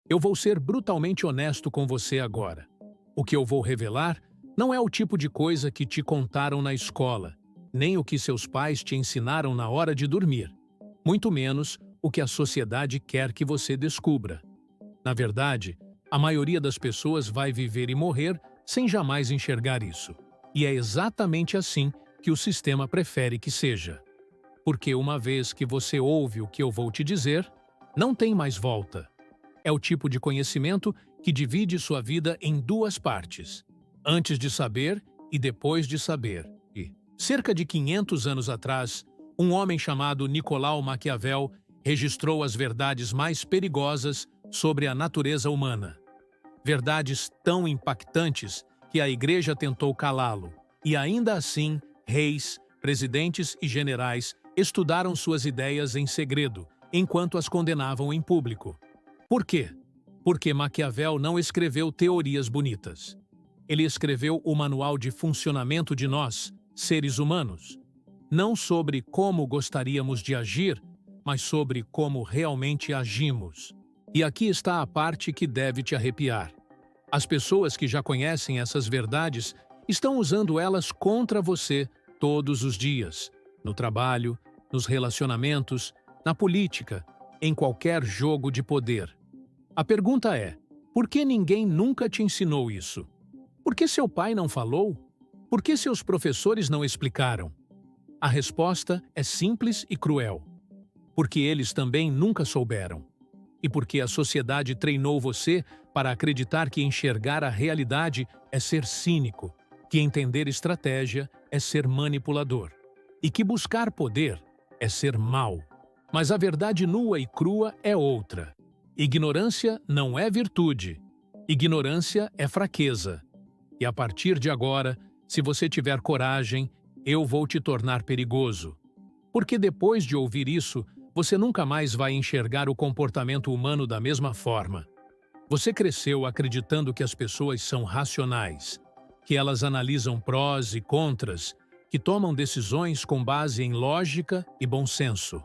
Eu vou ser brutalmente honesto com você agora. O que eu vou revelar não é o tipo de coisa que te contaram na escola, nem o que seus pais te ensinaram na hora de dormir, muito menos o que a sociedade quer que você descubra. Na verdade, a maioria das pessoas vai viver e morrer sem jamais enxergar isso. E é exatamente assim que o sistema prefere que seja. Porque uma vez que você ouve o que eu vou te dizer, não tem mais volta. É o tipo de conhecimento que divide sua vida em duas partes: antes de saber e depois de saber. E, cerca de 500 anos atrás, um homem chamado Nicolau Maquiavel registrou as verdades mais perigosas sobre a natureza humana. Verdades tão impactantes que a Igreja tentou calá-lo, e ainda assim, reis, presidentes e generais estudaram suas ideias em segredo, enquanto as condenavam em público. Por quê? Porque Maquiavel não escreveu teorias bonitas. Ele escreveu o manual de funcionamento de nós, seres humanos. Não sobre como gostaríamos de agir, mas sobre como realmente agimos. E aqui está a parte que deve te arrepiar. As pessoas que já conhecem essas verdades estão usando elas contra você todos os dias, no trabalho, nos relacionamentos, na política, em qualquer jogo de poder. A pergunta é: por que ninguém nunca te ensinou isso? Por que seu pai não falou? Por que seus professores não explicaram? A resposta é simples e cruel. Porque eles também nunca souberam. E porque a sociedade treinou você para acreditar que enxergar a realidade é ser cínico, que entender estratégia é ser manipulador, e que buscar poder é ser mau. Mas a verdade nua e crua é outra. Ignorância não é virtude. Ignorância é fraqueza. E a partir de agora, se você tiver coragem, eu vou te tornar perigoso. Porque depois de ouvir isso, você nunca mais vai enxergar o comportamento humano da mesma forma. Você cresceu acreditando que as pessoas são racionais, que elas analisam prós e contras, que tomam decisões com base em lógica e bom senso.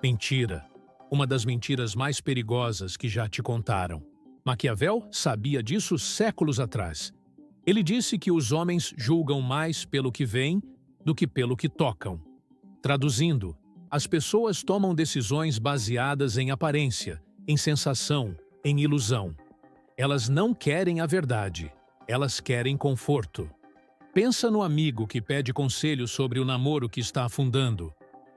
Mentira. Uma das mentiras mais perigosas que já te contaram. Maquiavel sabia disso séculos atrás. Ele disse que os homens julgam mais pelo que veem do que pelo que tocam. Traduzindo, as pessoas tomam decisões baseadas em aparência, em sensação, em ilusão. Elas não querem a verdade, elas querem conforto. Pensa no amigo que pede conselho sobre o namoro que está afundando,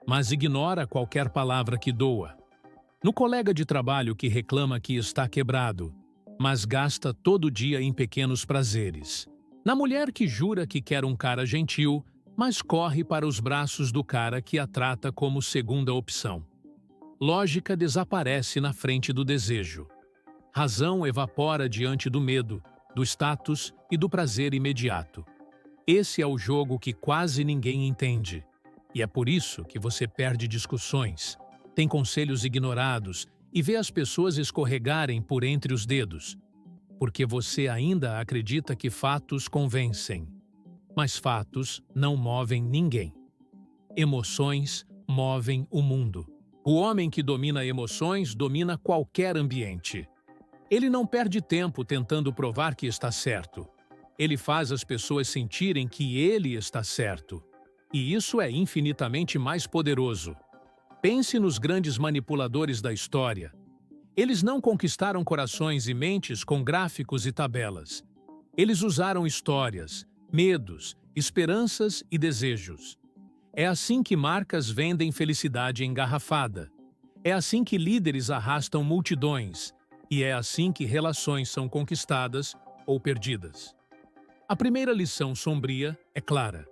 mas ignora qualquer palavra que doa. No colega de trabalho que reclama que está quebrado, mas gasta todo dia em pequenos prazeres. Na mulher que jura que quer um cara gentil, mas corre para os braços do cara que a trata como segunda opção. Lógica desaparece na frente do desejo. Razão evapora diante do medo, do status e do prazer imediato. Esse é o jogo que quase ninguém entende. E é por isso que você perde discussões, tem conselhos ignorados e vê as pessoas escorregarem por entre os dedos. Porque você ainda acredita que fatos convencem. Mas fatos não movem ninguém. Emoções movem o mundo. O homem que domina emoções domina qualquer ambiente. Ele não perde tempo tentando provar que está certo. Ele faz as pessoas sentirem que ele está certo. E isso é infinitamente mais poderoso. Pense nos grandes manipuladores da história. Eles não conquistaram corações e mentes com gráficos e tabelas. Eles usaram histórias, medos, esperanças e desejos. É assim que marcas vendem felicidade engarrafada. É assim que líderes arrastam multidões. E é assim que relações são conquistadas ou perdidas. A primeira lição sombria é clara.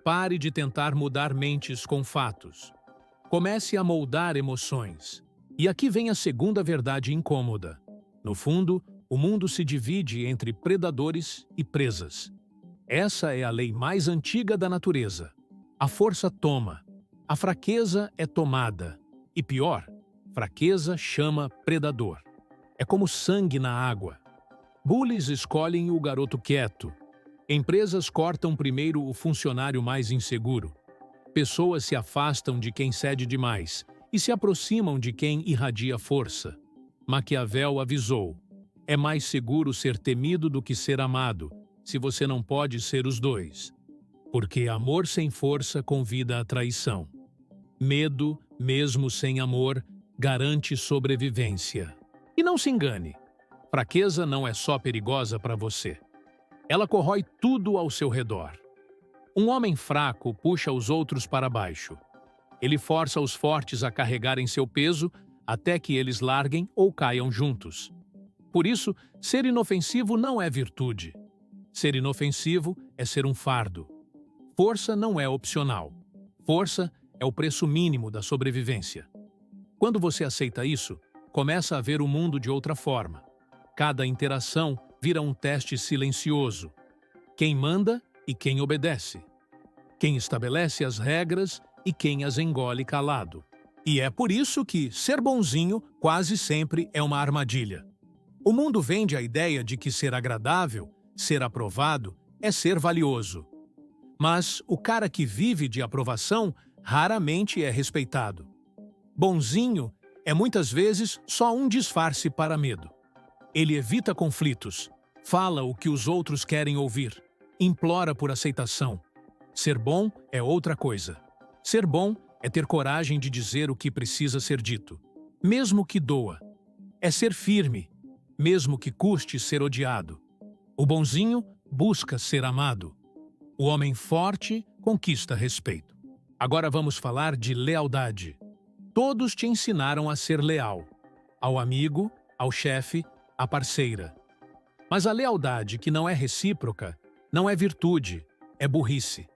Pare de tentar mudar mentes com fatos. Comece a moldar emoções. E aqui vem a segunda verdade incômoda. No fundo, o mundo se divide entre predadores e presas. Essa é a lei mais antiga da natureza. A força toma, a fraqueza é tomada. E pior, fraqueza chama predador. É como sangue na água. Bullies escolhem o garoto quieto. Empresas cortam primeiro o funcionário mais inseguro. Pessoas se afastam de quem cede demais e se aproximam de quem irradia força. Maquiavel avisou: é mais seguro ser temido do que ser amado, se você não pode ser os dois. Porque amor sem força convida à traição. Medo, mesmo sem amor, garante sobrevivência. E não se engane, fraqueza não é só perigosa para você. Ela corrói tudo ao seu redor. Um homem fraco puxa os outros para baixo. Ele força os fortes a carregarem seu peso até que eles larguem ou caiam juntos. Por isso, ser inofensivo não é virtude. Ser inofensivo é ser um fardo. Força não é opcional. Força é o preço mínimo da sobrevivência. Quando você aceita isso, começa a ver o mundo de outra forma. Cada interação vira um teste silencioso. Quem manda e quem obedece. Quem estabelece as regras e quem as engole calado. E é por isso que ser bonzinho quase sempre é uma armadilha. O mundo vende a ideia de que ser agradável, ser aprovado, é ser valioso. Mas o cara que vive de aprovação raramente é respeitado. Bonzinho é muitas vezes só um disfarce para medo. Ele evita conflitos, fala o que os outros querem ouvir, implora por aceitação. Ser bom é outra coisa. Ser bom é ter coragem de dizer o que precisa ser dito, mesmo que doa. É ser firme, mesmo que custe ser odiado. O bonzinho busca ser amado. O homem forte conquista respeito. Agora vamos falar de lealdade. Todos te ensinaram a ser leal. Ao amigo, ao chefe, à parceira. Mas a lealdade que não é recíproca não é virtude, é burrice.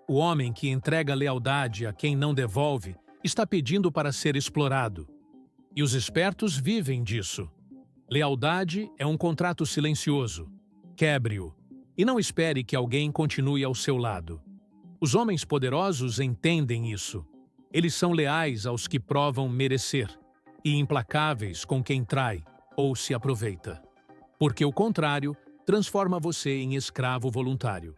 O homem que entrega lealdade a quem não devolve está pedindo para ser explorado. E os espertos vivem disso. Lealdade é um contrato silencioso. Quebre-o. E não espere que alguém continue ao seu lado. Os homens poderosos entendem isso. Eles são leais aos que provam merecer e implacáveis com quem trai ou se aproveita. Porque o contrário transforma você em escravo voluntário.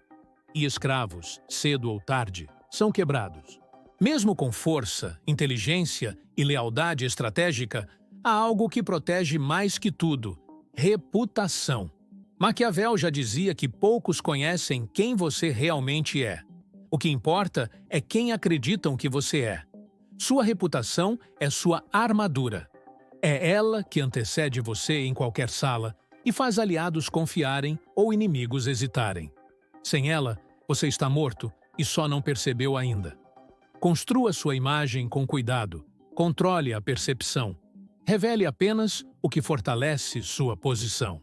E escravos, cedo ou tarde, são quebrados. Mesmo com força, inteligência e lealdade estratégica, há algo que protege mais que tudo: reputação. Maquiavel já dizia que poucos conhecem quem você realmente é. O que importa é quem acreditam que você é. Sua reputação é sua armadura. É ela que antecede você em qualquer sala e faz aliados confiarem ou inimigos hesitarem. Sem ela, você está morto e só não percebeu ainda. Construa sua imagem com cuidado. Controle a percepção. Revele apenas o que fortalece sua posição.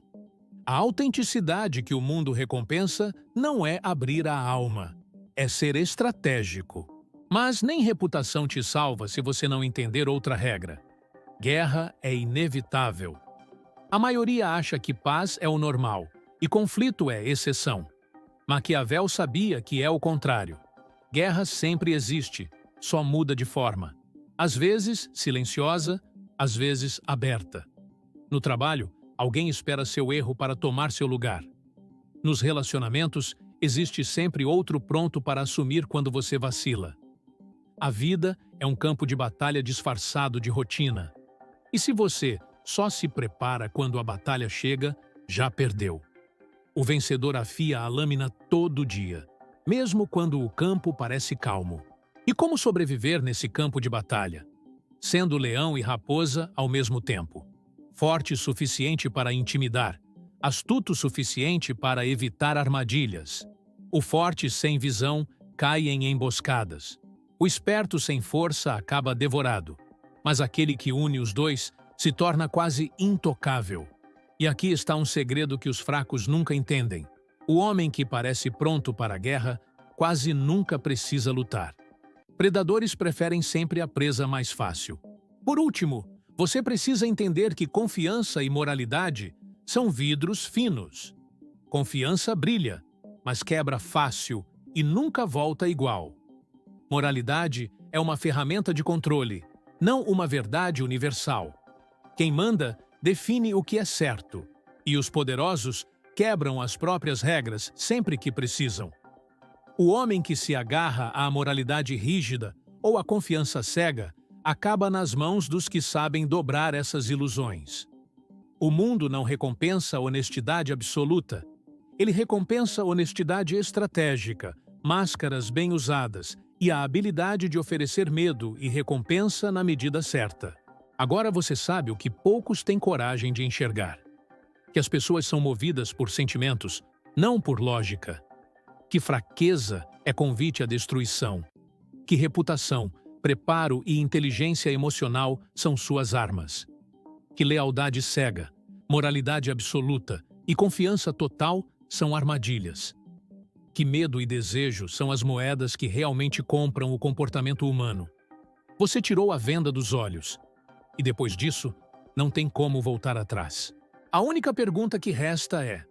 A autenticidade que o mundo recompensa não é abrir a alma, é ser estratégico. Mas nem reputação te salva se você não entender outra regra. Guerra é inevitável. A maioria acha que paz é o normal e conflito é exceção. Maquiavel sabia que é o contrário. Guerra sempre existe, só muda de forma. Às vezes silenciosa, às vezes aberta. No trabalho, alguém espera seu erro para tomar seu lugar. Nos relacionamentos, existe sempre outro pronto para assumir quando você vacila. A vida é um campo de batalha disfarçado de rotina. E se você só se prepara quando a batalha chega, já perdeu. O vencedor afia a lâmina todo dia, mesmo quando o campo parece calmo. E como sobreviver nesse campo de batalha? Sendo leão e raposa ao mesmo tempo. Forte o suficiente para intimidar, astuto o suficiente para evitar armadilhas. O forte sem visão cai em emboscadas. O esperto sem força acaba devorado. Mas aquele que une os dois se torna quase intocável. E aqui está um segredo que os fracos nunca entendem. O homem que parece pronto para a guerra quase nunca precisa lutar. Predadores preferem sempre a presa mais fácil. Por último, você precisa entender que confiança e moralidade são vidros finos. Confiança brilha, mas quebra fácil e nunca volta igual. Moralidade é uma ferramenta de controle, não uma verdade universal. Quem manda define o que é certo, e os poderosos quebram as próprias regras sempre que precisam. O homem que se agarra à moralidade rígida ou à confiança cega acaba nas mãos dos que sabem dobrar essas ilusões. O mundo não recompensa a honestidade absoluta. Ele recompensa a honestidade estratégica, máscaras bem usadas e a habilidade de oferecer medo e recompensa na medida certa. Agora você sabe o que poucos têm coragem de enxergar. Que as pessoas são movidas por sentimentos, não por lógica. Que fraqueza é convite à destruição. Que reputação, preparo e inteligência emocional são suas armas. Que lealdade cega, moralidade absoluta e confiança total são armadilhas. Que medo e desejo são as moedas que realmente compram o comportamento humano. Você tirou a venda dos olhos. E depois disso, não tem como voltar atrás. A única pergunta que resta é: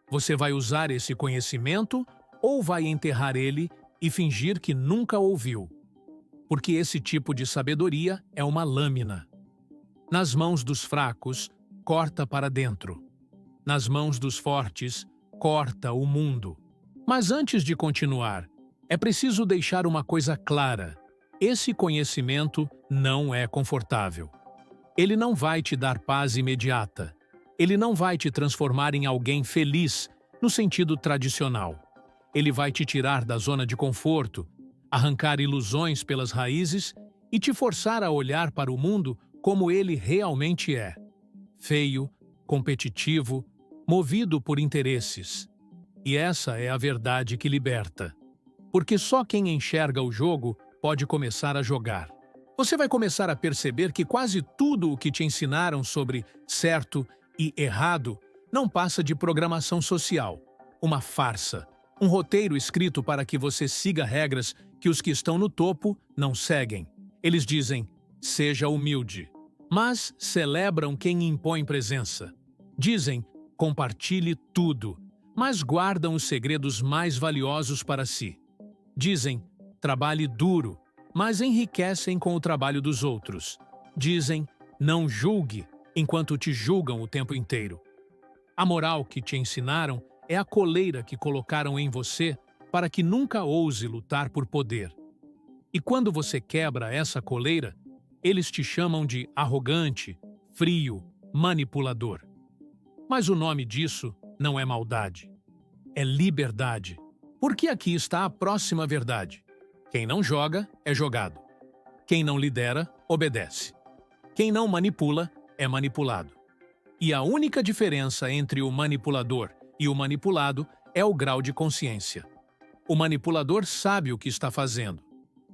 você vai usar esse conhecimento ou vai enterrar ele e fingir que nunca ouviu? Porque esse tipo de sabedoria é uma lâmina. Nas mãos dos fracos, corta para dentro. Nas mãos dos fortes, corta o mundo. Mas antes de continuar, é preciso deixar uma coisa clara. Esse conhecimento não é confortável. Ele não vai te dar paz imediata. Ele não vai te transformar em alguém feliz, no sentido tradicional. Ele vai te tirar da zona de conforto, arrancar ilusões pelas raízes e te forçar a olhar para o mundo como ele realmente é. Feio, competitivo, movido por interesses. E essa é a verdade que liberta. Porque só quem enxerga o jogo pode começar a jogar. Você vai começar a perceber que quase tudo o que te ensinaram sobre certo e errado não passa de programação social, uma farsa, um roteiro escrito para que você siga regras que os que estão no topo não seguem. Eles dizem, seja humilde, mas celebram quem impõe presença. Dizem, compartilhe tudo, mas guardam os segredos mais valiosos para si. Dizem, trabalhe duro, mas enriquecem com o trabalho dos outros. Dizem, não julgue, enquanto te julgam o tempo inteiro. A moral que te ensinaram é a coleira que colocaram em você para que nunca ouse lutar por poder. E quando você quebra essa coleira, eles te chamam de arrogante, frio, manipulador. Mas o nome disso não é maldade. É liberdade. Porque aqui está a próxima verdade. Quem não joga é jogado. Quem não lidera, obedece. Quem não manipula, é manipulado. E a única diferença entre o manipulador e o manipulado é o grau de consciência. O manipulador sabe o que está fazendo.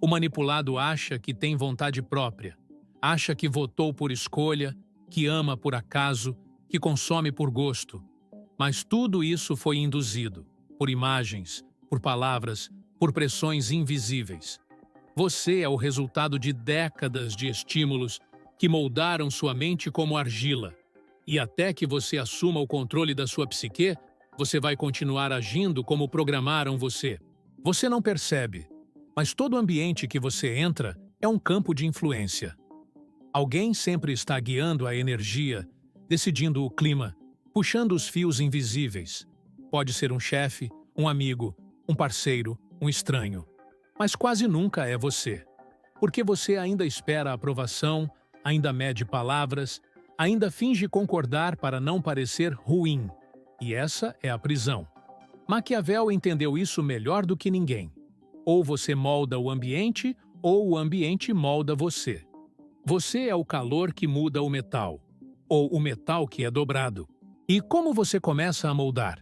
O manipulado acha que tem vontade própria, acha que votou por escolha, que ama por acaso, que consome por gosto. Mas tudo isso foi induzido, por imagens, por palavras, por pressões invisíveis. Você é o resultado de décadas de estímulos que moldaram sua mente como argila. E até que você assuma o controle da sua psique, você vai continuar agindo como programaram você. Você não percebe, mas todo ambiente que você entra é um campo de influência. Alguém sempre está guiando a energia, decidindo o clima, puxando os fios invisíveis. Pode ser um chefe, um amigo, um parceiro, um estranho. Mas quase nunca é você. Porque você ainda espera a aprovação, ainda mede palavras, ainda finge concordar para não parecer ruim. E essa é a prisão. Maquiavel entendeu isso melhor do que ninguém. Ou você molda o ambiente, ou o ambiente molda você. Você é o calor que muda o metal, ou o metal que é dobrado. E como você começa a moldar?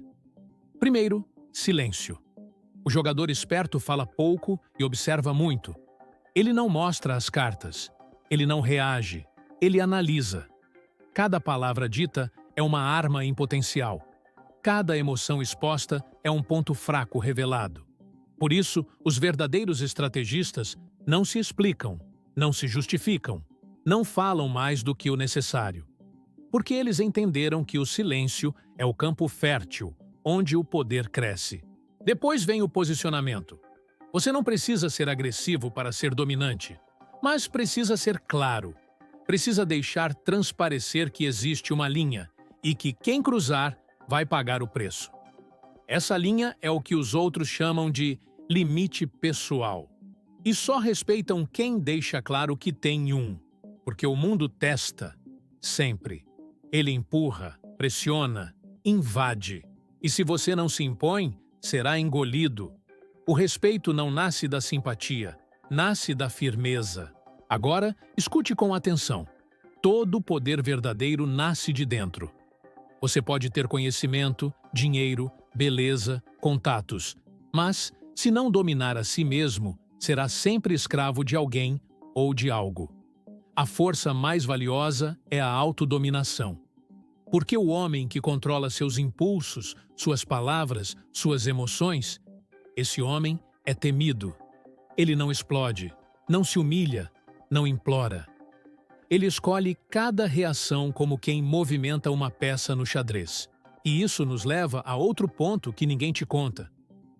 Primeiro, silêncio. O jogador esperto fala pouco e observa muito. Ele não mostra as cartas. Ele não reage. Ele analisa. Cada palavra dita é uma arma em potencial. Cada emoção exposta é um ponto fraco revelado. Por isso, os verdadeiros estrategistas não se explicam, não se justificam, não falam mais do que o necessário. Porque eles entenderam que o silêncio é o campo fértil, onde o poder cresce. Depois vem o posicionamento. Você não precisa ser agressivo para ser dominante, mas precisa ser claro. Precisa deixar transparecer que existe uma linha e que quem cruzar vai pagar o preço. Essa linha é o que os outros chamam de limite pessoal. E só respeitam quem deixa claro que tem um, porque o mundo testa, sempre. Ele empurra, pressiona, invade. E se você não se impõe, será engolido. O respeito não nasce da simpatia, nasce da firmeza. Agora, escute com atenção. Todo poder verdadeiro nasce de dentro. Você pode ter conhecimento, dinheiro, beleza, contatos, mas, se não dominar a si mesmo, será sempre escravo de alguém ou de algo. A força mais valiosa é a autodominação. Porque o homem que controla seus impulsos, suas palavras, suas emoções, esse homem é temido. Ele não explode, não se humilha, não implora. Ele escolhe cada reação como quem movimenta uma peça no xadrez. E isso nos leva a outro ponto que ninguém te conta.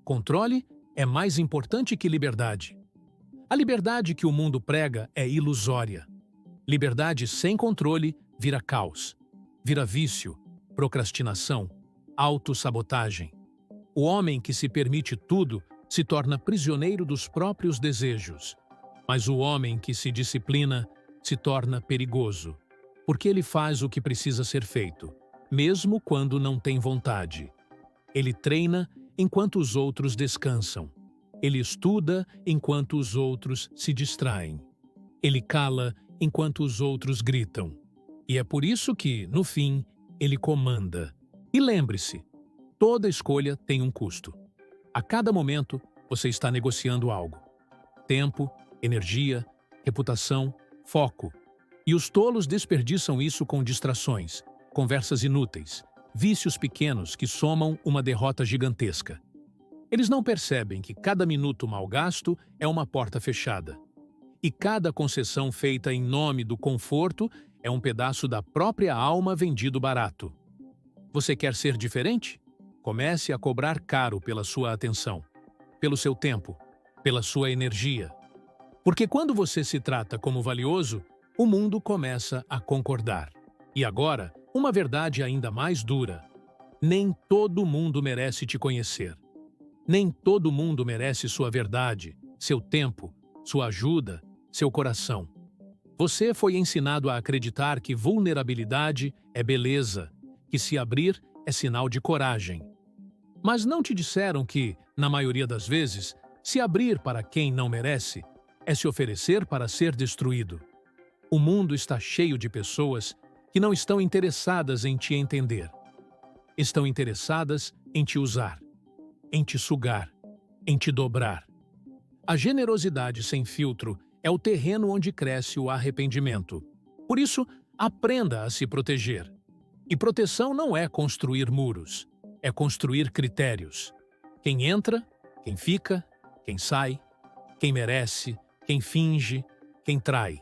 Controle é mais importante que liberdade. A liberdade que o mundo prega é ilusória. Liberdade sem controle vira caos, vira vício, procrastinação, autossabotagem. O homem que se permite tudo se torna prisioneiro dos próprios desejos. Mas o homem que se disciplina se torna perigoso, porque ele faz o que precisa ser feito, mesmo quando não tem vontade. Ele treina enquanto os outros descansam. Ele estuda enquanto os outros se distraem. Ele cala enquanto os outros gritam. E é por isso que, no fim, ele comanda. E lembre-se, toda escolha tem um custo. A cada momento, você está negociando algo. Tempo, energia, reputação, foco. E os tolos desperdiçam isso com distrações, conversas inúteis, vícios pequenos que somam uma derrota gigantesca. Eles não percebem que cada minuto mal gasto é uma porta fechada. E cada concessão feita em nome do conforto é um pedaço da própria alma vendido barato. Você quer ser diferente? Comece a cobrar caro pela sua atenção, pelo seu tempo, pela sua energia. Porque quando você se trata como valioso, o mundo começa a concordar. E agora, uma verdade ainda mais dura. Nem todo mundo merece te conhecer. Nem todo mundo merece sua verdade, seu tempo, sua ajuda, seu coração. Você foi ensinado a acreditar que vulnerabilidade é beleza, que se abrir é sinal de coragem. Mas não te disseram que, na maioria das vezes, se abrir para quem não merece é se oferecer para ser destruído. O mundo está cheio de pessoas que não estão interessadas em te entender. Estão interessadas em te usar, em te sugar, em te dobrar. A generosidade sem filtro é o terreno onde cresce o arrependimento. Por isso, aprenda a se proteger. E proteção não é construir muros, é construir critérios. Quem entra, quem fica, quem sai, quem merece, quem finge, quem trai.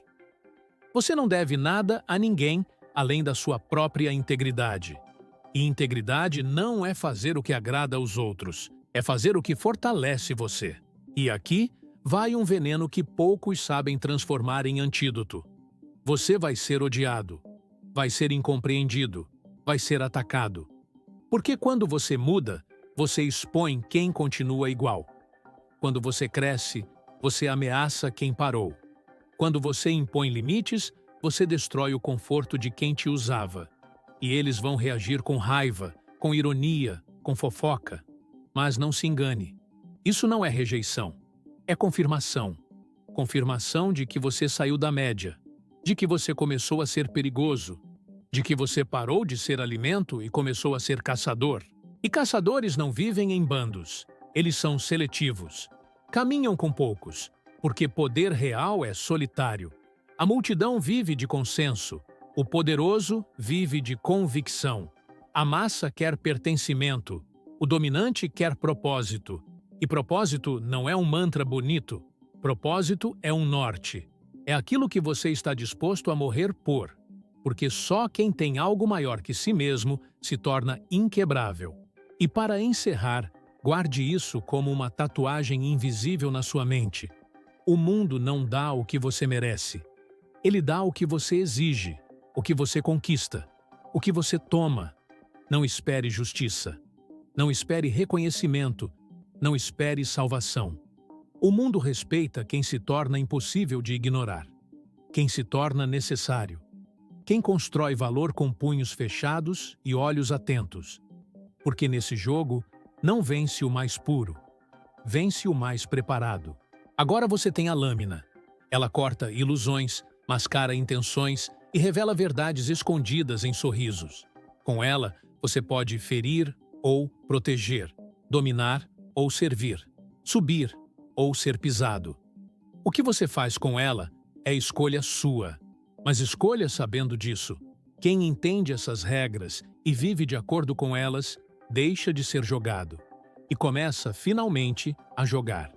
Você não deve nada a ninguém além da sua própria integridade. E integridade não é fazer o que agrada aos outros, é fazer o que fortalece você. E aqui vai um veneno que poucos sabem transformar em antídoto. Você vai ser odiado, vai ser incompreendido, vai ser atacado. Porque quando você muda, você expõe quem continua igual. Quando você cresce, você ameaça quem parou. Quando você impõe limites, você destrói o conforto de quem te usava. E eles vão reagir com raiva, com ironia, com fofoca. Mas não se engane. Isso não é rejeição. É confirmação. Confirmação de que você saiu da média, de que você começou a ser perigoso, de que você parou de ser alimento e começou a ser caçador. E caçadores não vivem em bandos. Eles são seletivos. Caminham com poucos, porque poder real é solitário. A multidão vive de consenso. O poderoso vive de convicção. A massa quer pertencimento. O dominante quer propósito. E propósito não é um mantra bonito. Propósito é um norte. É aquilo que você está disposto a morrer por. Porque só quem tem algo maior que si mesmo se torna inquebrável. E para encerrar, guarde isso como uma tatuagem invisível na sua mente. O mundo não dá o que você merece. Ele dá o que você exige, o que você conquista, o que você toma. Não espere justiça. Não espere reconhecimento. Não espere salvação. O mundo respeita quem se torna impossível de ignorar, quem se torna necessário, quem constrói valor com punhos fechados e olhos atentos. Porque nesse jogo, não vence o mais puro, vence o mais preparado. Agora você tem a lâmina. Ela corta ilusões, mascara intenções e revela verdades escondidas em sorrisos. Com ela, você pode ferir ou proteger, dominar ou servir, subir ou ser pisado. O que você faz com ela é escolha sua, mas escolha sabendo disso. Quem entende essas regras e vive de acordo com elas, deixa de ser jogado e começa finalmente a jogar.